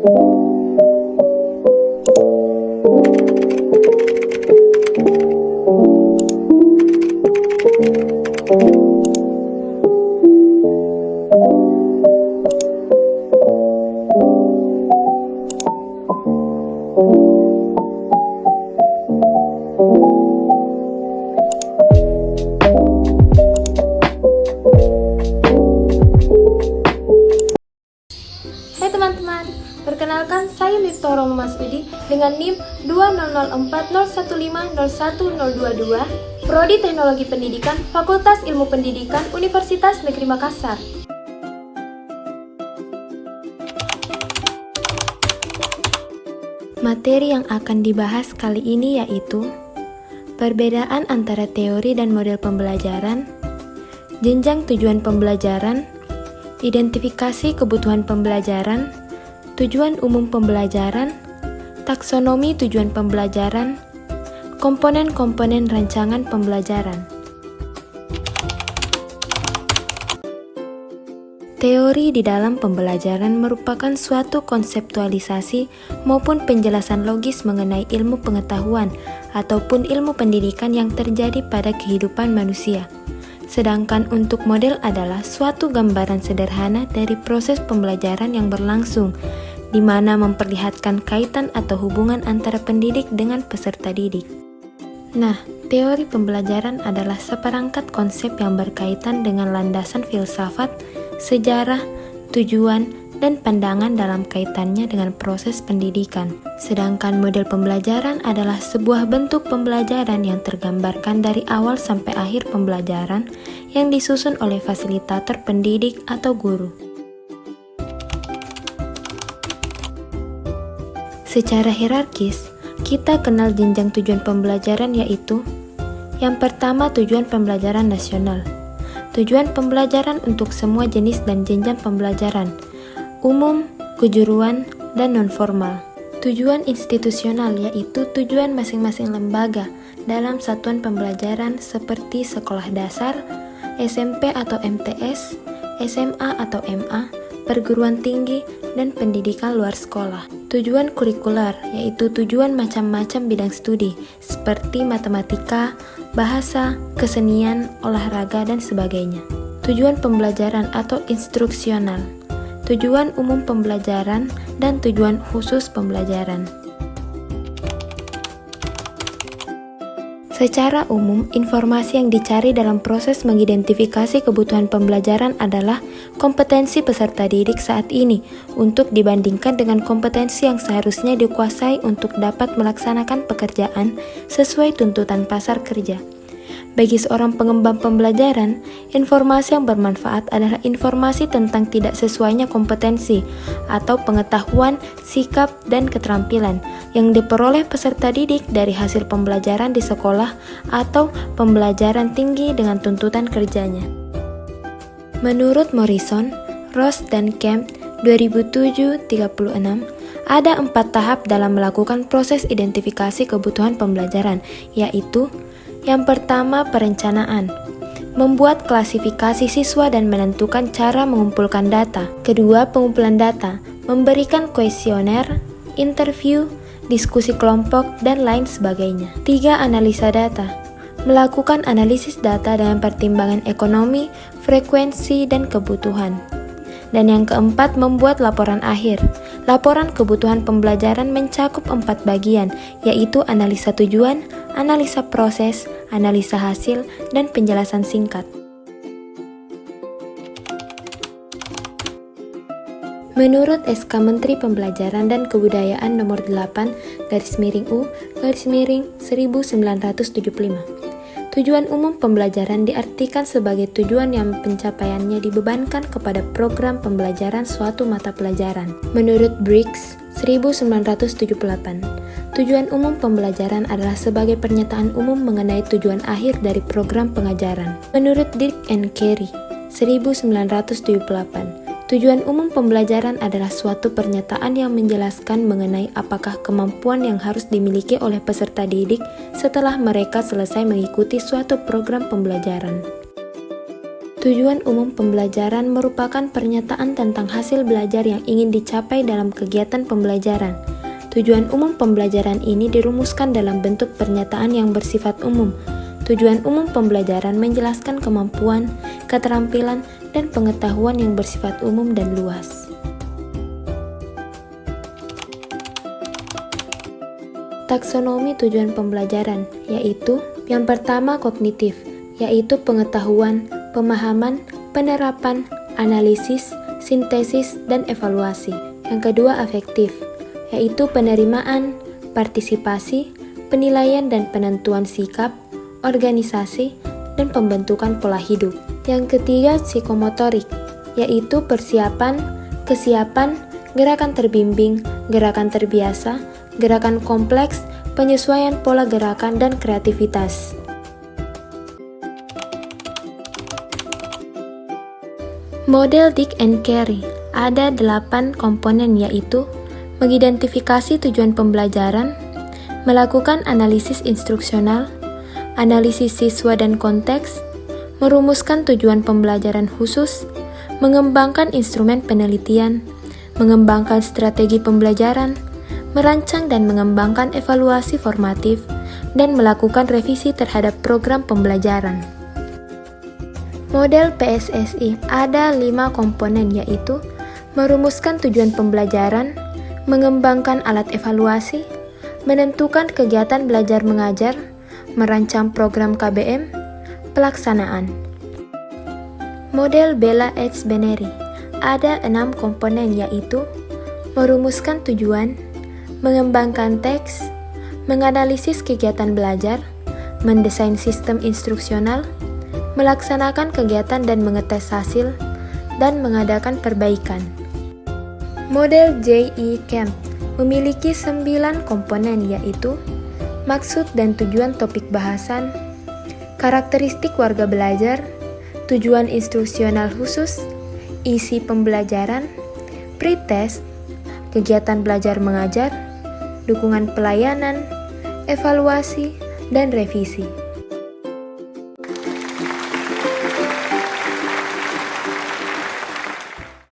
Hai teman-teman, perkenalkan saya Miftoro Masudi dengan NIM 20040150122, Prodi Teknologi Pendidikan, Fakultas Ilmu Pendidikan, Universitas Negeri Makassar. Materi yang akan dibahas kali ini yaitu perbedaan antara teori dan model pembelajaran, jenjang tujuan pembelajaran, identifikasi kebutuhan pembelajaran, tujuan umum pembelajaran, taksonomi tujuan pembelajaran, komponen-komponen rancangan pembelajaran. Teori di dalam pembelajaran merupakan suatu konseptualisasi maupun penjelasan logis mengenai ilmu pengetahuan ataupun ilmu pendidikan yang terjadi pada kehidupan manusia. Sedangkan untuk model adalah suatu gambaran sederhana dari proses pembelajaran yang berlangsung, di mana memperlihatkan kaitan atau hubungan antara pendidik dengan peserta didik. Nah, teori pembelajaran adalah seperangkat konsep yang berkaitan dengan landasan filsafat, sejarah, tujuan, dan pandangan dalam kaitannya dengan proses pendidikan. Sedangkan model pembelajaran adalah sebuah bentuk pembelajaran yang tergambarkan dari awal sampai akhir pembelajaran yang disusun oleh fasilitator pendidik atau guru. Secara hierarkis, kita kenal jenjang tujuan pembelajaran yaitu yang pertama tujuan pembelajaran nasional. Tujuan pembelajaran untuk semua jenis dan jenjang pembelajaran, umum, kejuruan, dan non-formal. Tujuan institusional yaitu tujuan masing-masing lembaga dalam satuan pembelajaran seperti sekolah dasar, SMP atau MTS, SMA atau MA, perguruan tinggi, dan pendidikan luar sekolah. Tujuan kurikuler yaitu tujuan macam-macam bidang studi seperti matematika, bahasa, kesenian, olahraga, dan sebagainya. Tujuan pembelajaran atau instruksional, tujuan umum pembelajaran, dan tujuan khusus pembelajaran. Secara umum, informasi yang dicari dalam proses mengidentifikasi kebutuhan pembelajaran adalah kompetensi peserta didik saat ini untuk dibandingkan dengan kompetensi yang seharusnya dikuasai untuk dapat melaksanakan pekerjaan sesuai tuntutan pasar kerja. Bagi seorang pengembang pembelajaran, informasi yang bermanfaat adalah informasi tentang tidak sesuainya kompetensi atau pengetahuan, sikap, dan keterampilan yang diperoleh peserta didik dari hasil pembelajaran di sekolah atau pembelajaran tinggi dengan tuntutan kerjanya. Menurut Morrison, Ross, dan Kemp 2007-36, ada 4 tahap dalam melakukan proses identifikasi kebutuhan pembelajaran, yaitu yang pertama, perencanaan. Membuat klasifikasi siswa dan menentukan cara mengumpulkan data. Kedua, pengumpulan data. Memberikan kuesioner, interview, diskusi kelompok, dan lain sebagainya. 3. Analisa data. Melakukan analisis data dengan pertimbangan ekonomi, frekuensi, dan kebutuhan. Dan yang keempat, membuat laporan akhir. Laporan kebutuhan pembelajaran mencakup 4 bagian, yaitu analisa tujuan, analisa proses, analisa hasil, dan penjelasan singkat. Menurut SK Menteri Pembelajaran dan Kebudayaan Nomor 8/U/1975, tujuan umum pembelajaran diartikan sebagai tujuan yang pencapaiannya dibebankan kepada program pembelajaran suatu mata pelajaran. Menurut Briggs 1978, tujuan umum pembelajaran adalah sebagai pernyataan umum mengenai tujuan akhir dari program pengajaran. Menurut Dirk and Carey 1978, tujuan umum pembelajaran adalah suatu pernyataan yang menjelaskan mengenai apakah kemampuan yang harus dimiliki oleh peserta didik setelah mereka selesai mengikuti suatu program pembelajaran. Tujuan umum pembelajaran merupakan pernyataan tentang hasil belajar yang ingin dicapai dalam kegiatan pembelajaran. Tujuan umum pembelajaran ini dirumuskan dalam bentuk pernyataan yang bersifat umum. Tujuan umum pembelajaran menjelaskan kemampuan, keterampilan, dan pengetahuan yang bersifat umum dan luas. Taksonomi tujuan pembelajaran, yaitu yang pertama kognitif, yaitu pengetahuan, pemahaman, penerapan, analisis, sintesis, dan evaluasi. Yang kedua afektif, yaitu penerimaan, partisipasi, penilaian dan penentuan sikap, organisasi, dan pembentukan pola hidup. Yang ketiga psikomotorik, yaitu persiapan, kesiapan, gerakan terbimbing, gerakan terbiasa, gerakan kompleks, penyesuaian pola gerakan, dan kreativitas. Model Dick and Carey ada 8 komponen, yaitu mengidentifikasi tujuan pembelajaran, melakukan analisis instruksional, analisis siswa dan konteks, merumuskan tujuan pembelajaran khusus, mengembangkan instrumen penelitian, mengembangkan strategi pembelajaran, merancang dan mengembangkan evaluasi formatif, dan melakukan revisi terhadap program pembelajaran. Model PSSI ada 5 komponen, yaitu merumuskan tujuan pembelajaran, mengembangkan alat evaluasi, menentukan kegiatan belajar mengajar, merancang program KBM, pelaksanaan. Model Bella H. Beneri ada 6 komponen, yaitu merumuskan tujuan, mengembangkan teks, menganalisis kegiatan belajar, mendesain sistem instruksional, melaksanakan kegiatan dan mengetes hasil, dan mengadakan perbaikan. Model J.E. Kemp memiliki 9 komponen, yaitu maksud dan tujuan topik bahasan, karakteristik warga belajar, tujuan instruksional khusus, isi pembelajaran, pretest, kegiatan belajar mengajar, dukungan pelayanan, evaluasi, dan revisi.